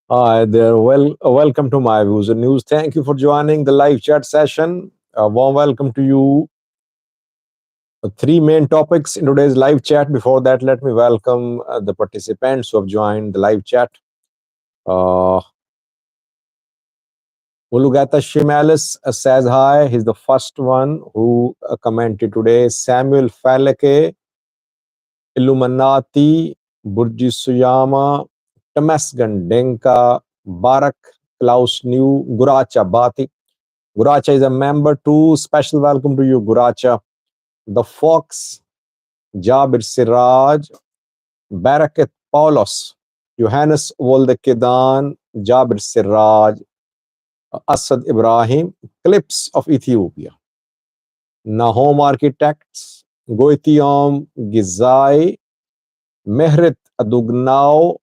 Hi there. Welcome to my views and news. Thank you for joining the live chat session. A warm welcome to you. Three main topics in today's live chat. Before that, let me welcome the participants who have joined the live chat. Uh, Mulugata Shimalis says hi. He's the first one who commented today. Samuel Faleke, Illuminati, Burji Suyama, Tamasgan Denka, Barak, Klaus New, Guracha Bati. Guracha is a member too. Special welcome to you, Guracha. The Fox, Jabir Siraj, Barakat Paulos, Johannes Woldekidan, Jabir Siraj, Asad Ibrahim, Clips of Ethiopia, Nahom Architects, Goitiom Gizai, Mehret Adugnao,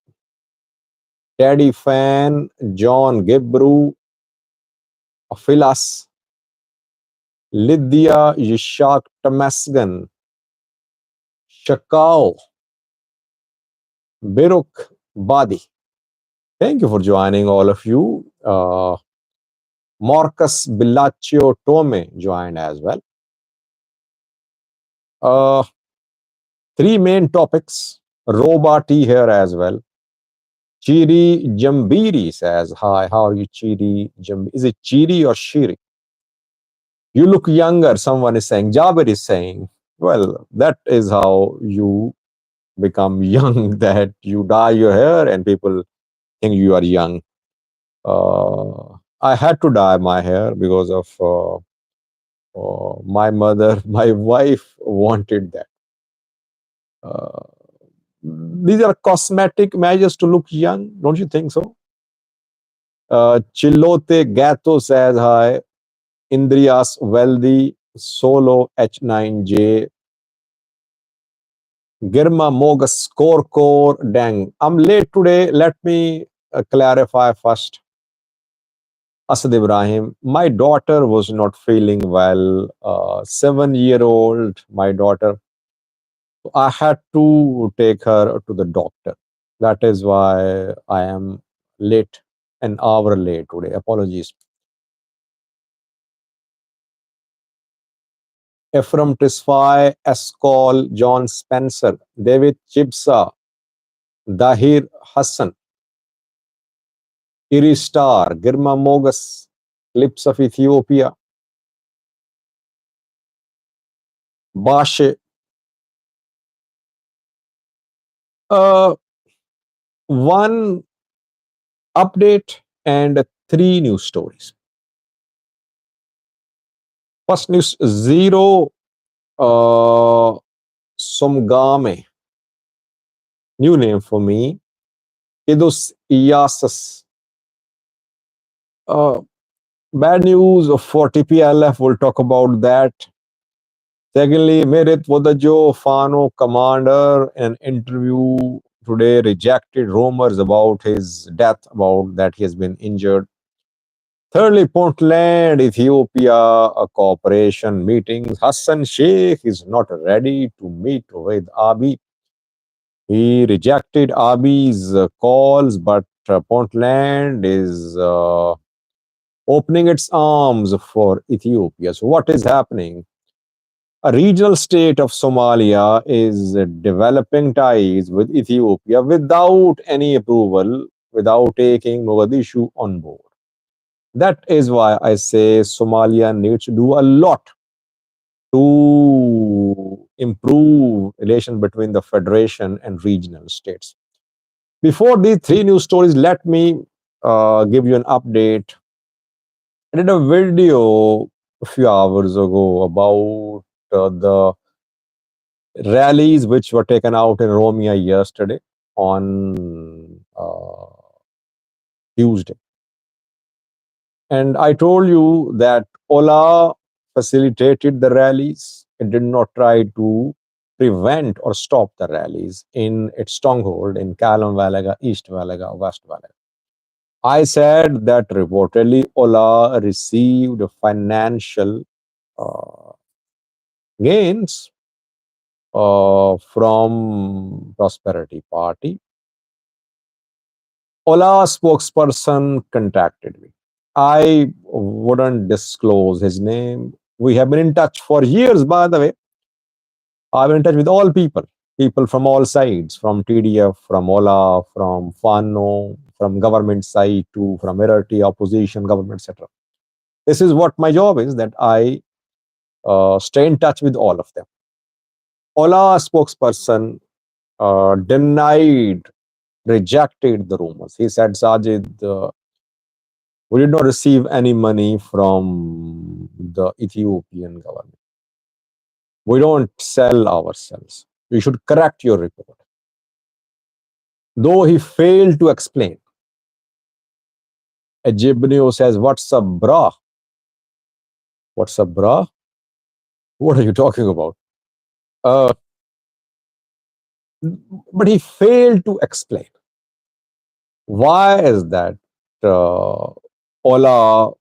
Teddy Fan, John Gibru, Philas, Lydia Yishak Tamasgan, Shakao, Biruk Badi. Thank you for joining, all of you. Marcus Bellaccio Tome joined as well. Uh, Three main topics. Roba T here as well. Chiri Jambiri says, hi, how are you, Chiri Jambiri? Is it Chiri or Shiri? You look younger, someone is saying. Jabir is saying, well, that is how you become young, that you dye your hair and people think you are young. I had to dye my hair because of my mother, my wife wanted that. Uh, these are cosmetic measures to look young, don't you think so? Chilote Gato says hi. Indrias Wealthy, Solo H9J, Girma Mogus Core Dang. I'm late today. Let me clarify first. Asad Ibrahim, my daughter was not feeling well. 7-year-old, my daughter. I had to take her to the doctor. That is why I am late, an hour late today. Apologies. Ephraim Tisfai, Escol, John Spencer, David Chibsa, Dahir Hassan, Iristar, Girma Mogus, Clips of Ethiopia, Bashe. Uh, One update and three news stories. First news, Zero Somgame, new name for me. Idus Iyasus. Bad news for TPLF, we'll talk about that. Secondly, Mihret Wedajo, Fano commander, an interview today rejected rumors about his death, about that he has been injured. Thirdly, Puntland, Ethiopia, a cooperation meetings. Hassan Sheikh is not ready to meet with Abiy. He rejected Abiy's calls, but Puntland is opening its arms for Ethiopia. So, what is happening? A regional state of Somalia is developing ties with Ethiopia without any approval, without taking Mogadishu on board. That is why I say Somalia needs to do a lot to improve relations between the federation and regional states. Before these three news stories, let me give you an update. I did a video a few hours ago about the rallies which were taken out in Oromia yesterday on Tuesday. And I told you that Ola facilitated the rallies. It did not try to prevent or stop the rallies in its stronghold in Kalam Valaga, East Valaga, West Valaga. I said that reportedly Ola received financial uh, gains from Prosperity Party Ola spokesperson contacted me. I wouldn't disclose his name. We have been in touch for years, by the way. I've been in touch with all people, people from all sides, from TDF, from Ola, from Fano, from government side to from minority, opposition, government, etc. This is what my job is, that I stay in touch with all of them. Ola spokesperson denied, rejected the rumors. He said, Sajid, we did not receive any money from the Ethiopian government. We don't sell ourselves. You should correct your report. Though he failed to explain, Ejibneo says, what's up, brah? What's up, brah? What are you talking about? Uh, but he failed to explain. Why is that Ola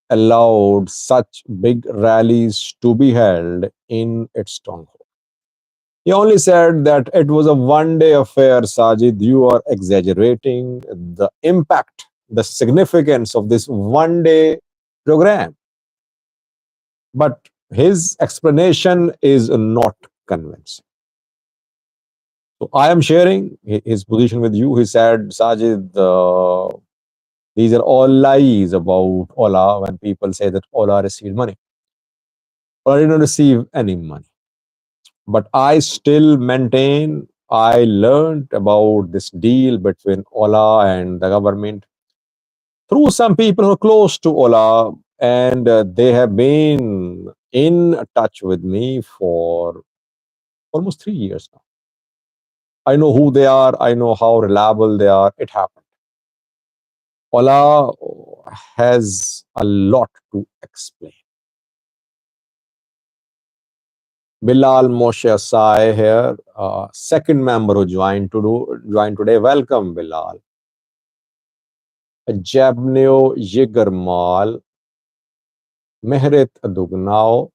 allowed such big rallies to be held in its stronghold? He only said that it was a one-day affair, Sajid. You are exaggerating the impact, the significance of this one-day program. But his explanation is not convincing. So I am sharing his position with you. He said, Sajid, these are all lies about Ola when people say that Ola received money. Ola didn't receive any money. But I still maintain I learned about this deal between Ola and the government through some people who are close to Ola, and they have been in touch with me for almost 3 years now. I know who they are, I know how reliable they are. It happened. Ola has a lot to explain. Bilal Moshe Asai here, second member who joined today. Welcome, Bilal. Jabneo Yigarmal, Mehret Adugnao.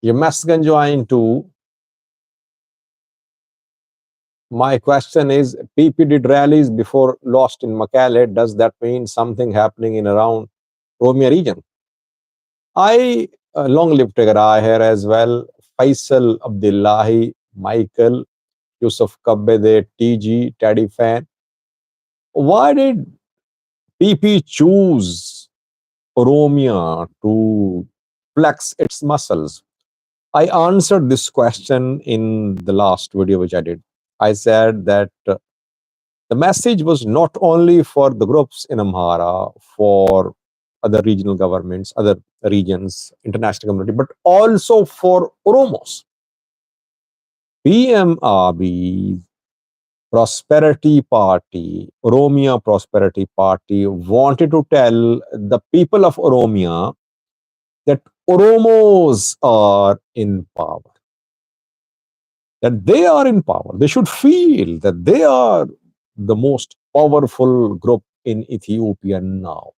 Yemasgan joined too. My question is, PP did rallies before lost in Makale. Does that mean something happening in around Oromia region? I long live Tigray here as well. Faisal Abdullahi, Michael, Yusuf Kabbede, TG, Teddy Fan. Why did PP choose Oromia to flex its muscles? I answered this question in the last video which I did. I said that the message was not only for the groups in Amhara, for other regional governments, other regions, international community, but also for Oromos. PMRB, Prosperity Party, Oromia Prosperity Party wanted to tell the people of Oromia that Oromos are in power. That they are in power. They should feel that they are the most powerful group in Ethiopia now.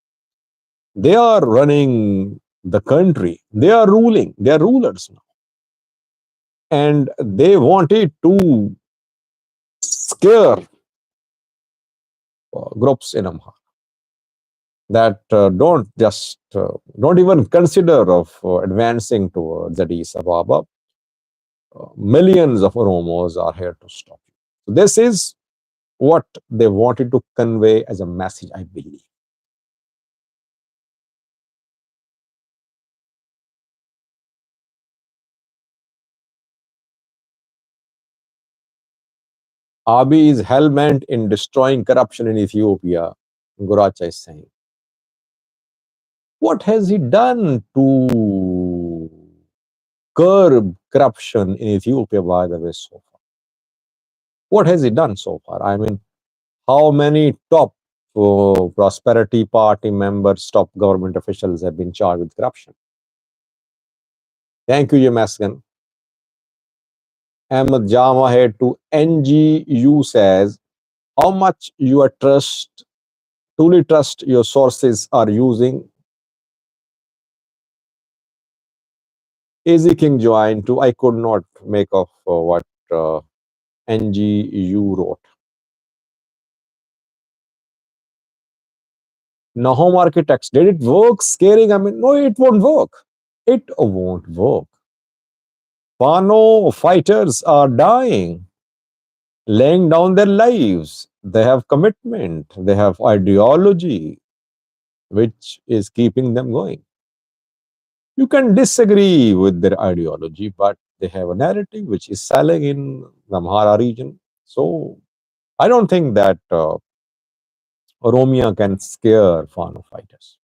They are running the country. They are ruling. They are rulers now. And they wanted to scare groups in Amhara that don't even consider of advancing towards Addis Ababa. Millions of Oromos are here to stop you. So this is what they wanted to convey as a message, I believe. Abiy is hell-bent in destroying corruption in Ethiopia, Goracha is saying. What has he done to curb corruption in Ethiopia, by the way, so far? What has he done so far? I mean, how many top Prosperity Party members, top government officials have been charged with corruption? Thank you, Yemasgan. Ahmed Jamahed to NGU says, how much you are truly trust your sources are using. Easy King joined too. I could not make of what NGU wrote. Nahom Architects, did it work? Scaring? I mean, no, it won't work. It won't work. Fano fighters are dying, laying down their lives. They have commitment, they have ideology, which is keeping them going. You can disagree with their ideology, but they have a narrative which is selling in the Amhara region. So I don't think that Oromia can scare Fano fighters.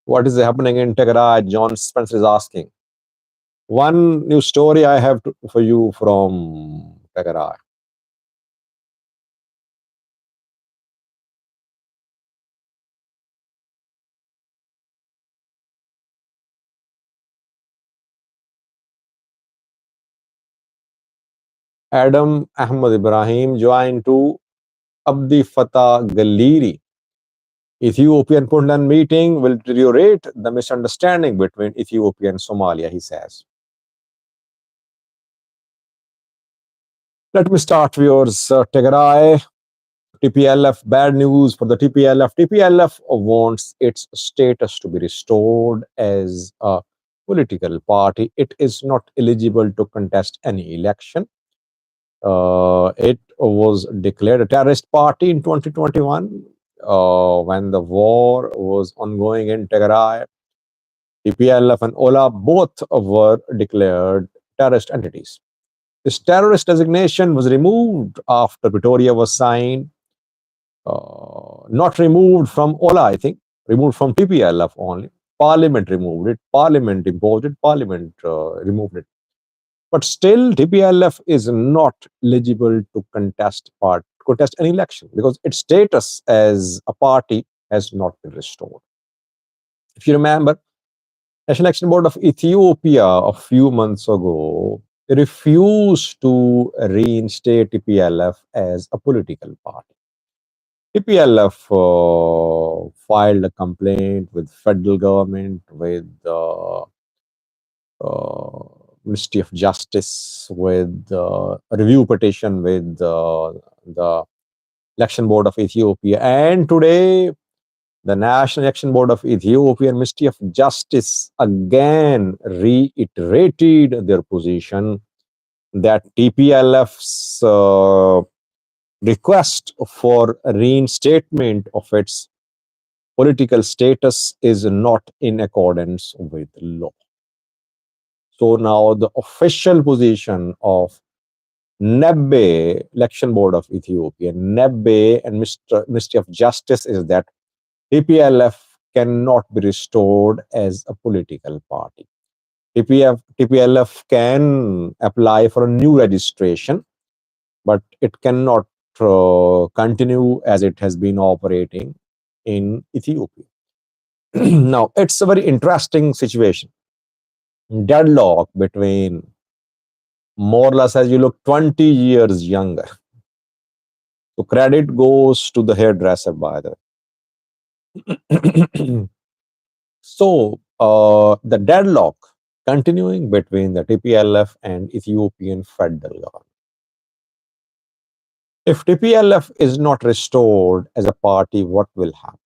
What is happening in Tigray? John Spencer is asking. One new story I have for you from Tigray. Adam Ahmad Ibrahim joined to Abdi Fatah Galiri. Ethiopian Puntland meeting will deteriorate the misunderstanding between Ethiopia and Somalia, he says. Let me start, viewers. Tigray, TPLF, bad news for the TPLF. TPLF wants its status to be restored as a political party. It is not eligible to contest any election. It was declared a terrorist party in 2021 when the war was ongoing in Tigray. TPLF and Ola both were declared terrorist entities. This terrorist designation was removed after Pretoria was signed. Not removed from Ola, I think, removed from TPLF only. Parliament removed it, Parliament imposed it, Parliament removed it. But still, TPLF is not eligible to contest an election because its status as a party has not been restored. If you remember, National Election Board of Ethiopia a few months ago refused to reinstate TPLF as a political party. TPLF filed a complaint with federal government, with Ministry of Justice, with a review petition with the Election Board of Ethiopia. And today, the National Election Board of Ethiopia and Ministry of Justice again reiterated their position that TPLF's request for reinstatement of its political status is not in accordance with law. So now the official position of NEBE, Election Board of Ethiopia, NEBE and Ministry of Justice is that TPLF cannot be restored as a political party. TPLF can apply for a new registration, but it cannot continue as it has been operating in Ethiopia. Now, it's a very interesting situation. Deadlock between, more or less, as you look 20 years younger. So credit goes to the hairdresser, by the way. So the deadlock continuing between the TPLF and Ethiopian federal government. If TPLF is not restored as a party, what will happen?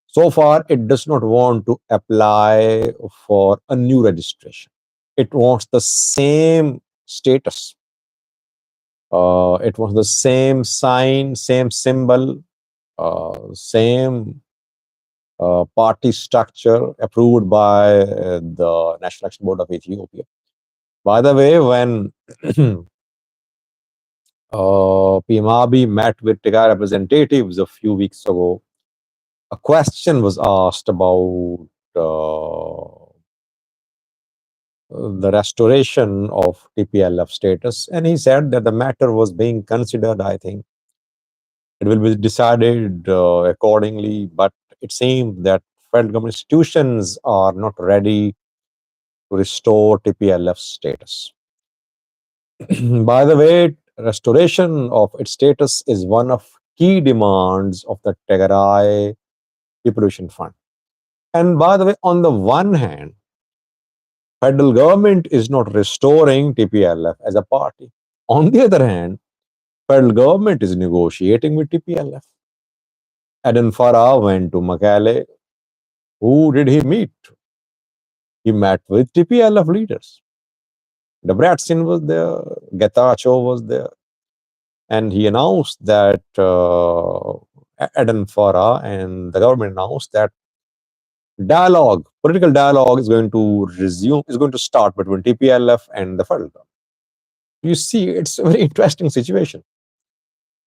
So far, it does not want to apply for a new registration. It wants the same status. It wants the same sign, same symbol, same party structure approved by the National Election Board of Ethiopia. By the way, when PM Abiy met with Tigray representatives a few weeks ago, a question was asked about the restoration of TPLF status, and he said that the matter was being considered. I think it will be decided accordingly, but it seems that federal government institutions are not ready to restore TPLF status. By the way, restoration of its status is one of key demands of the Tigray Revolution Fund. And by the way, on the one hand, federal government is not restoring TPLF as a party. On the other hand, federal government is negotiating with TPLF. Aden Farah went to Makale. Who did he meet? He met with TPLF leaders. Debretsin was there, Getachew was there, and he announced that Aden Farah and the government announced that political dialogue is going to resume, is going to start between TPLF and the federal government. You see, it's a very interesting situation.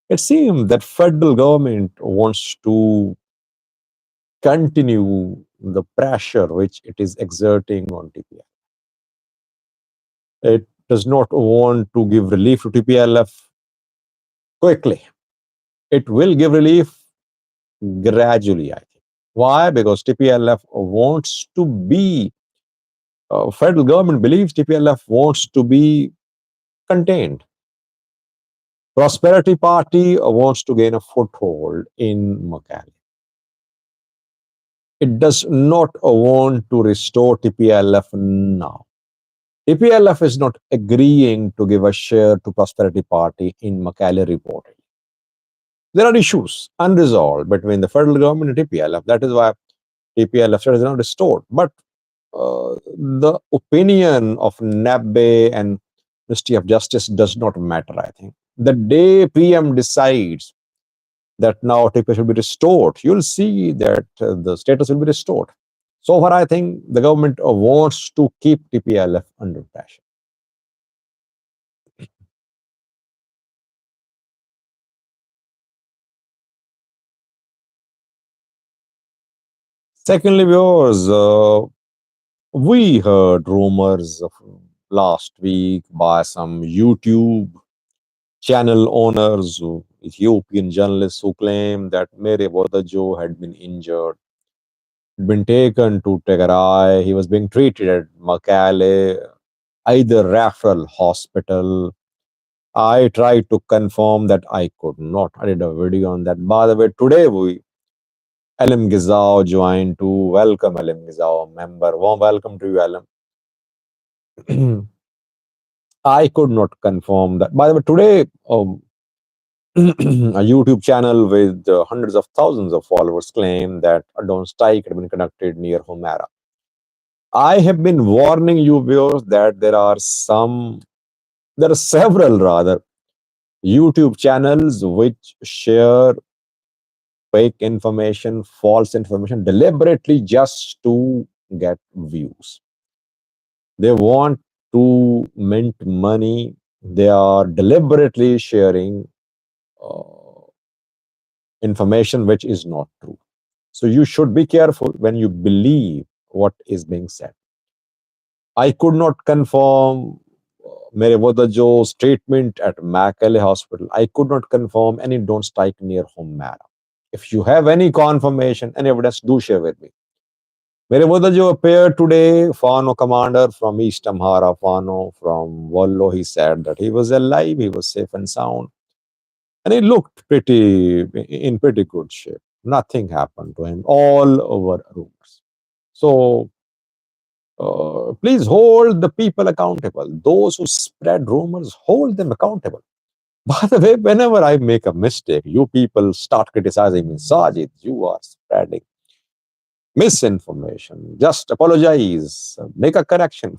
It seems that federal government wants to continue the pressure which it is exerting on TPLF. It does not want to give relief to TPLF quickly. It will give relief gradually, I think. Why? Because TPLF wants to be, federal government believes TPLF wants to be contained. Prosperity Party wants to gain a foothold in Makale. It does not want to restore TPLF now. TPLF is not agreeing to give a share to Prosperity Party in Makale reporting. There are issues unresolved between the federal government and TPLF. That is why TPLF status is not restored. But the opinion of NABE and Ministry of Justice does not matter, I think. The day PM decides that now TPLF should be restored, you'll see that the status will be restored. So far, I think the government wants to keep TPLF under pressure. Secondly, viewers, we heard rumors of last week by some YouTube channel owners, Ethiopian journalists who claim that Mihret Wedajo had been injured, had been taken to Tigray. He was being treated at Makale, either referral hospital. I tried to confirm that I could not. I did a video on that. By the way, today Alim Gizao joined to welcome Alim Gizao, member. Warm welcome to you, Alim. I could not confirm that. By the way, today, a YouTube channel with hundreds of thousands of followers claim that a drone strike had been conducted near Humera. I have been warning you, viewers, that there are several rather YouTube channels which share fake information, false information deliberately just to get views. They want to mint money. They are deliberately sharing information which is not true. So you should be careful when you believe what is being said. I could not confirm Mihret Wedajo's treatment at Makale Hospital. I could not confirm any drone strike near Humera. If you have any confirmation, any evidence, do share with me. Mihret Wedajo appeared today, Fano commander from East Amhara, Fano from Wallo. He said that he was alive, he was safe and sound. And he looked in pretty good shape. Nothing happened to him. All over rumors. So please hold the people accountable. Those who spread rumors, hold them accountable. By the way, whenever I make a mistake, you people start criticizing me. Sajid, you are spreading misinformation. Just apologize, make a correction.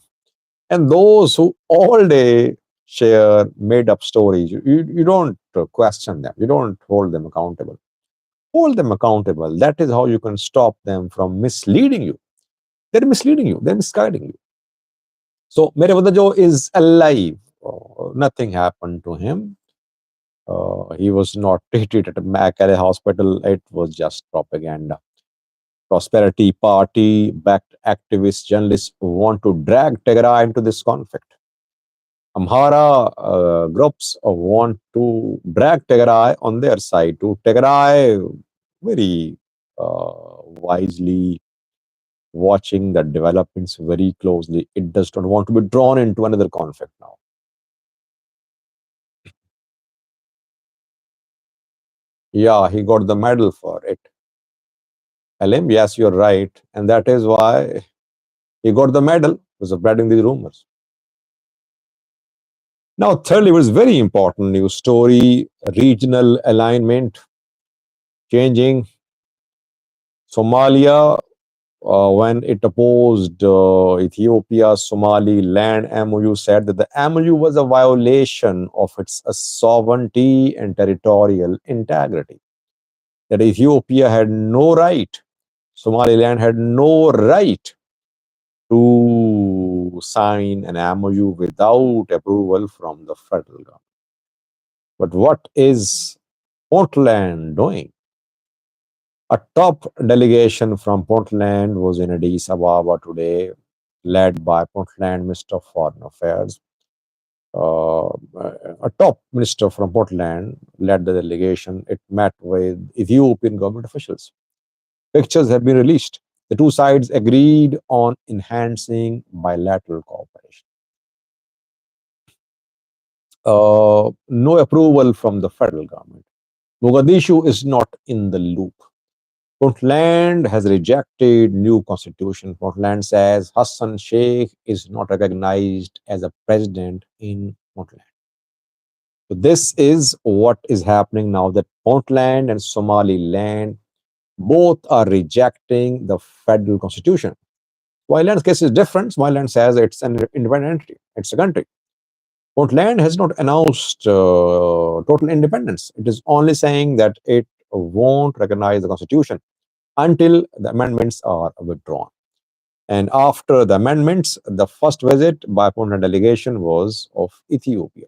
And those who all day share made up stories, you don't question them, you don't hold them accountable. Hold them accountable. That is how you can stop them from misleading you. They're misleading you, they're misguiding you. So Mihret Wedajo is alive. Nothing happened to him. He was not treated at a Makale hospital. It was just propaganda. Prosperity Party backed activist journalists want to drag Tigray into this conflict. Amhara groups want to drag Tigray on their side. To Tigray, very wisely watching the developments very closely. It does not want to be drawn into another conflict now. Yeah, he got the medal for it. Alim, yes, you're right. And that is why he got the medal because of spreading these rumors. Now, thirdly, was very important news story, regional alignment changing. Somalia, when it opposed Ethiopia's Somaliland MOU, said that the MOU was a violation of its sovereignty and territorial integrity. That Ethiopia had no right, Somaliland had no right to sign an MOU without approval from the federal government. But what is Portland doing? A top delegation from Portland was in Addis Ababa today, led by Portland Minister of Foreign Affairs. A top minister from Portland led the delegation. It met with Ethiopian government officials. Pictures have been released. The two sides agreed on enhancing bilateral cooperation. No approval from the federal government. Mogadishu is not in the loop. Puntland has rejected new constitution. Puntland says Hassan Sheikh is not recognized as a president in Puntland. So this is what is happening now, that Puntland and Somaliland both are rejecting the federal constitution. Somaliland's case is different. Somaliland says it's an independent entity. It's a country. Puntland has not announced total independence. It is only saying that it won't recognize the constitution until the amendments are withdrawn. And after the amendments, the first visit by Puntland delegation was of Ethiopia.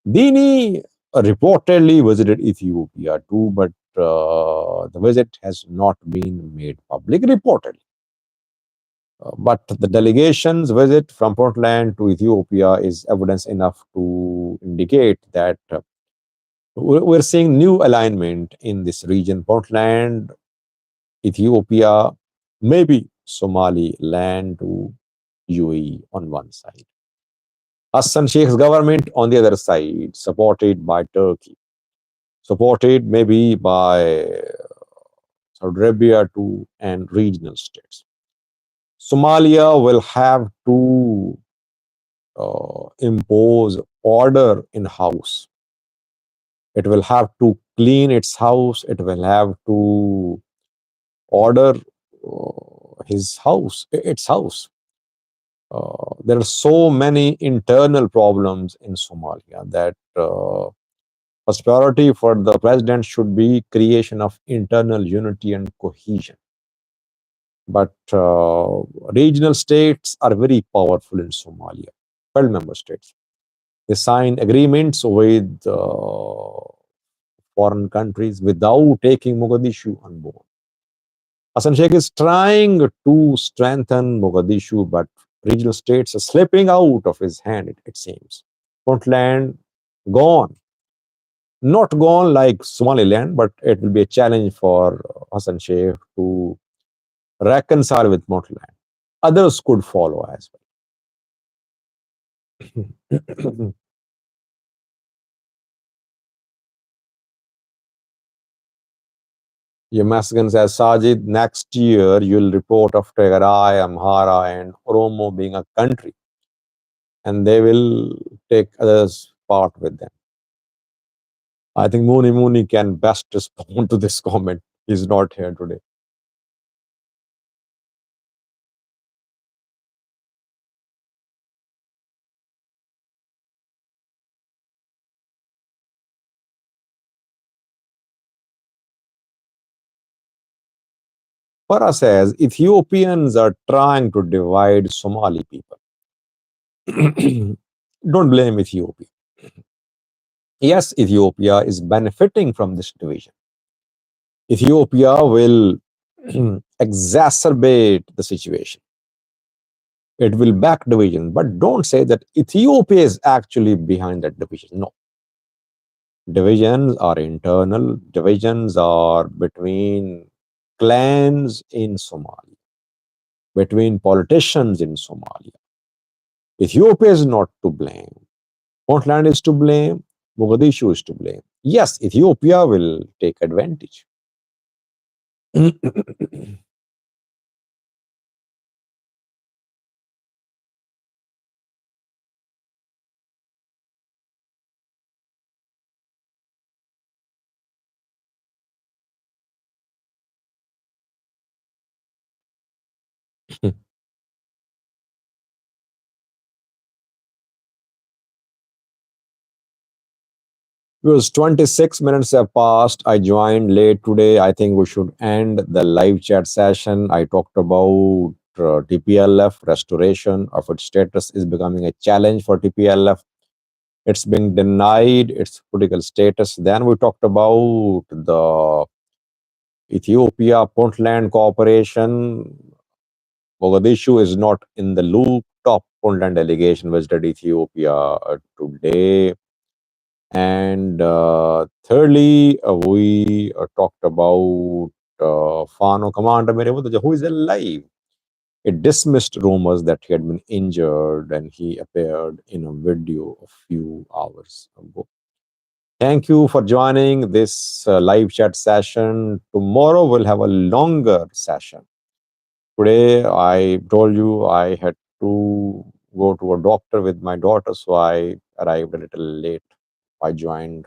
Dini reportedly visited Ethiopia too, but the visit has not been made public reportedly. But the delegation's visit from Portland to Ethiopia is evidence enough to indicate that we're seeing new alignment in this region. Portland, Ethiopia, maybe Somaliland to UAE on one side. Hassan Sheikh's government on the other side, supported by Turkey, supported maybe by Saudi Arabia too, and regional states. Somalia will have to impose order in house. It will have to clean its house. It will have to order his house, its house. There are so many internal problems in Somalia that first priority for the president should be creation of internal unity and cohesion. But regional states are very powerful in Somalia, 12 member states. They sign agreements with foreign countries without taking Mogadishu on board. Hassan Sheikh is trying to strengthen Mogadishu, but regional states are slipping out of his hand, it seems. Puntland gone. Not gone like Somaliland, but it will be a challenge for Hassan Sheikh to reconcile with Puntland. Others could follow as well. Yamasgan says, Sajid, next year you'll report of Tigray, Amhara, and Oromo being a country, and they will take others part with them. I think Mooni can best respond to this comment. He's not here today. Farah says, Ethiopians are trying to divide Somali people. Don't blame Ethiopia. Yes, Ethiopia is benefiting from this division. Ethiopia will exacerbate the situation. It will back division, but don't say that Ethiopia is actually behind that division. No. Divisions are internal, divisions are between clans in Somalia, between politicians in Somalia. Ethiopia is not to blame. Puntland is to blame. Mogadishu is to blame. Yes, Ethiopia will take advantage. Because 26 minutes have passed. I joined late today. I think we should end the live chat session. I talked about TPLF restoration of its status is becoming a challenge for TPLF. It's being denied its political status. Then we talked about the Ethiopia Puntland cooperation. Mogadishu is not in the loop. Top Puntland delegation visited Ethiopia today. And thirdly, we talked about Fano Commander Mihret Wedajo, who is alive. It dismissed rumors that he had been injured and he appeared in a video a few hours ago. Thank you for joining this live chat session. Tomorrow we'll have a longer session. Today I told you I had to go to a doctor with my daughter, so I arrived a little late. I joined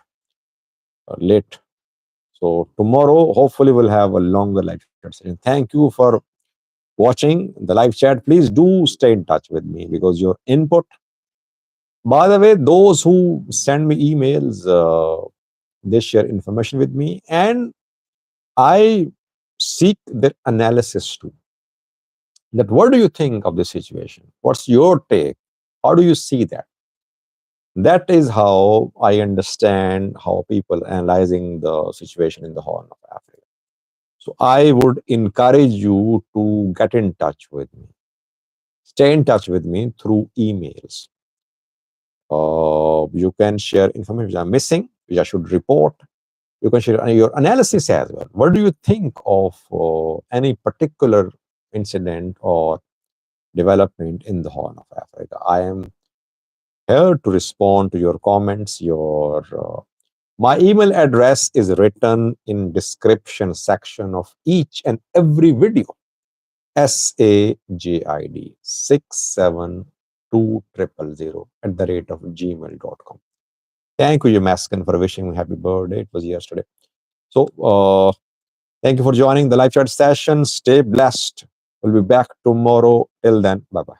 late. So tomorrow, hopefully, we'll have a longer live chat session. Thank you for watching the live chat. Please do stay in touch with me because your input. By the way, those who send me emails, they share information with me, and I seek their analysis too. That what do you think of this situation? What's your take? How do you see that? That is how I understand how people analyzing the situation in the Horn of Africa. So I would encourage you to get in touch with me. Stay in touch with me through emails. You can share information which I'm missing, which I should report. You can share your analysis as well. What do you think of any particular incident or development in the Horn of Africa? I am here to respond to your comments. My email address is written in description section of each and every video. SAJID 672000 @ Thank you, Maskin, for wishing me happy birthday. It was yesterday. So, thank you for joining the live chat session. Stay blessed. We'll be back tomorrow. Till then, bye bye.